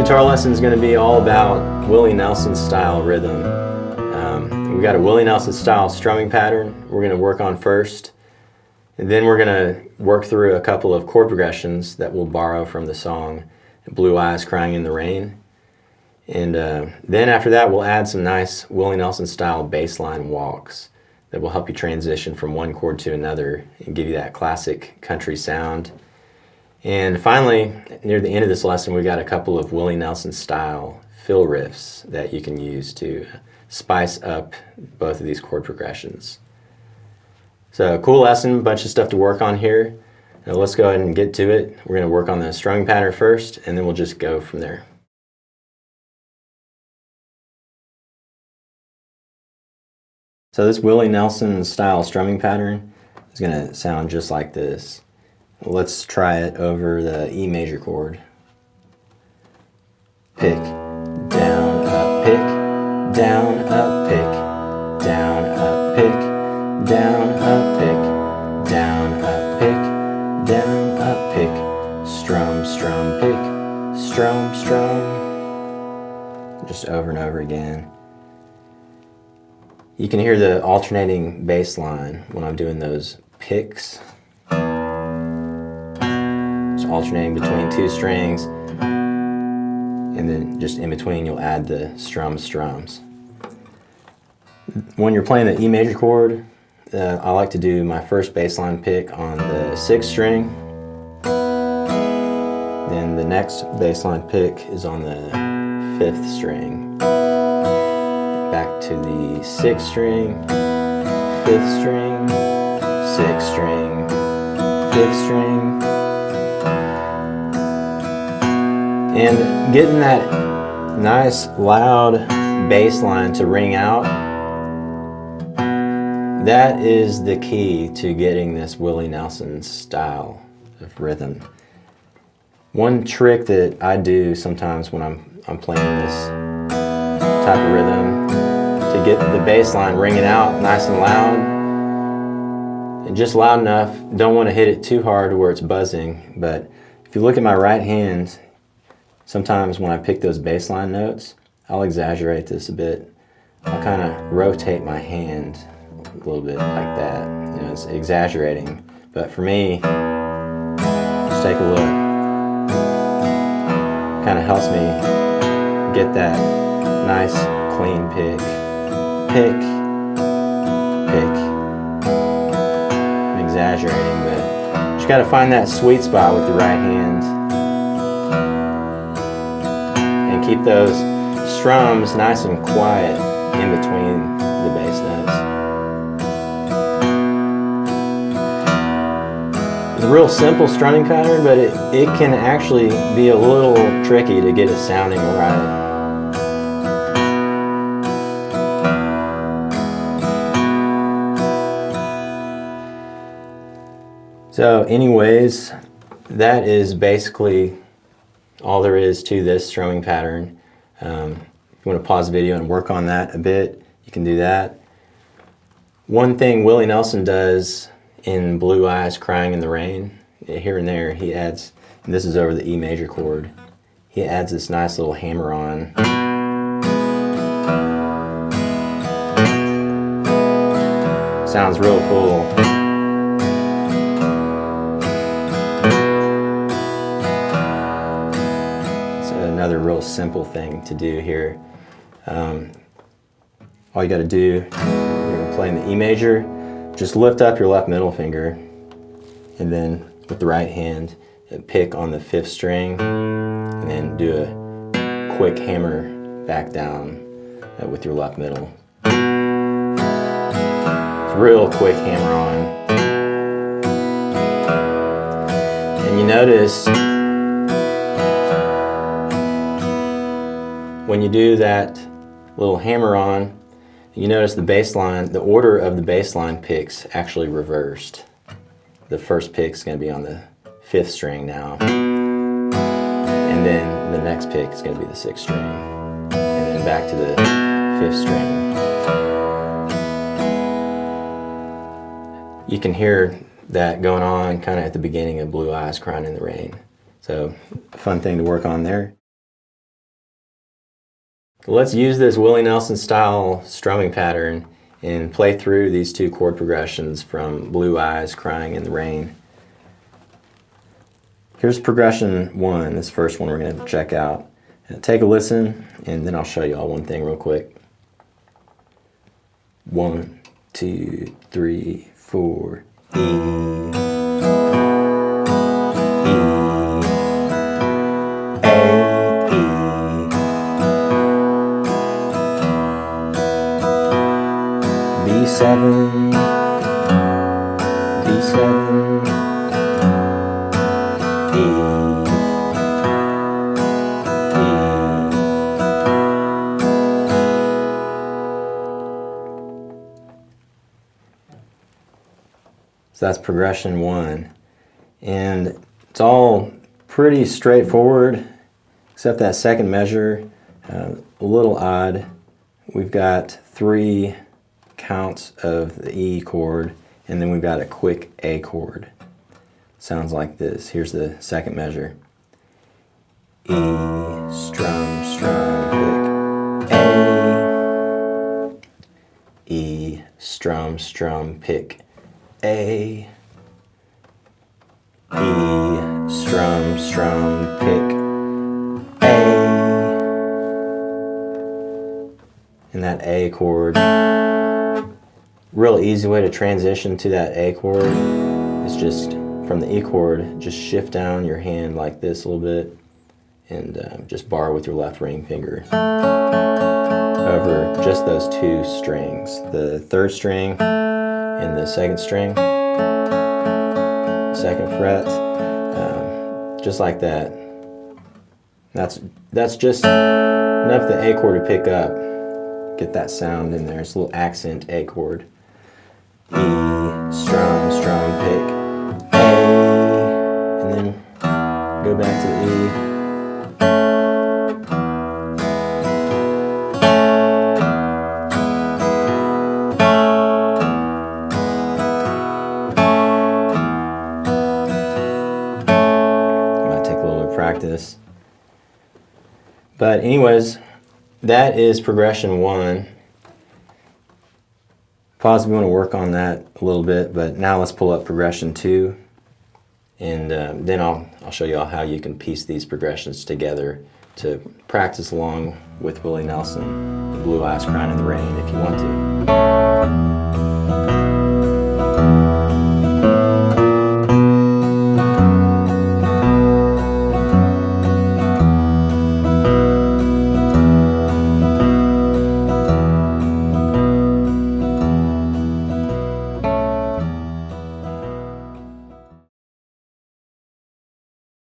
guitar lesson is going to be all about Willie Nelson style rhythm. We've got a Willie Nelson style strumming pattern we're going to work on first, and then we're going to work through a couple of chord progressions that we'll borrow from the song Blue Eyes Crying in the Rain. And then after that we'll add some nice Willie Nelson style bass line walks that will help you transition from one chord to another and give you that classic country sound. And finally, near the end of this lesson, we've got a couple of Willie Nelson style fill riffs that you can use to spice up both of these chord progressions. So cool lesson, bunch of stuff to work on here. Now let's go ahead and get to it. We're going to work on the strumming pattern first, and then we'll just go from there. So this Willie Nelson style strumming pattern is going to sound just like this. Let's try it over the E major chord. Pick, down, up, pick, down, up, pick, down, up, pick, down, up, pick, down, up, pick, down, up, pick, strum, strum, pick, strum, strum. Just over and over again. You can hear the alternating bass line when I'm doing those picks. Alternating between two strings, and then just in between you'll add the strums. When you're playing the E major chord, I like to do my first bass line pick on the 6th string, then the next bass line pick is on the 5th string, back to the 6th string, 5th string, 6th string, 5th string. And getting that nice loud bass line to ring out, that is the key to getting this Willie Nelson style of rhythm. One trick that I do sometimes when I'm playing this type of rhythm to get the bass line ringing out nice and loud, and just loud enough, don't want to hit it too hard where it's buzzing, but if you look at my right hand, sometimes when I pick those bass line notes, I'll exaggerate this a bit. I'll kind of rotate my hand a little bit like that. You know, it's exaggerating, but for me, just take a look. Kind of helps me get that nice clean pick. Pick, pick. I'm exaggerating, but you just got to find that sweet spot with the right hand. Keep those strums nice and quiet in between the bass notes. It's a real simple strumming pattern, but it can actually be a little tricky to get it sounding right. So anyways, that is basically all there is to this strumming pattern. If you want to pause the video and work on that a bit, you can do that. One thing Willie Nelson does in Blue Eyes Crying in the Rain, here and there, he adds, and this is over the E major chord, he adds this nice little hammer-on. Sounds real cool. Another real simple thing to do here. All you got to do, you're playing the E major, just lift up your left middle finger, and then with the right hand, pick on the 5th string, and then do a quick hammer back down with your left middle. It's real quick hammer on. And you notice when you do that little hammer on, you notice the bass line, the order of the bass line picks actually reversed. The first pick is going to be on the 5th string now, and then the next pick is going to be the 6th string, and then back to the 5th string. You can hear that going on kind of at the beginning of Blue Eyes Crying in the Rain. So, a fun thing to work on there. Let's use this Willie Nelson style strumming pattern and play through these two chord progressions from Blue Eyes, Crying in the Rain. Here's progression 1, this first one we're going to check out. Take a listen, and then I'll show you all one thing real quick. 1, 2, 3, 4, E, B7, B7, E, So that's progression 1. And it's all pretty straightforward, except that second measure, a little odd. We've got 3 counts of the E chord, and then we've got a quick A chord. Sounds like this. Here's the second measure. E, strum, strum, pick. A, E, strum, strum, pick. A, E, strum, strum, pick. A, and that A chord. Real easy way to transition to that A chord is just from the E chord, just shift down your hand like this a little bit and just bar with your left ring finger over just those 2 strings, the 3rd string and the 2nd string, 2nd fret, just like that. That's just enough the A chord to pick up, get that sound in there. It's a little accent A chord. E, strum, strum, pick, A, and then go back to the E. Might take a little bit of practice. But anyways, that is progression 1. Possibly want to work on that a little bit, but now let's pull up progression 2, and then I'll show you all how you can piece these progressions together to practice along with Willie Nelson, the Blue Eyes Crying in the Rain, if you want to.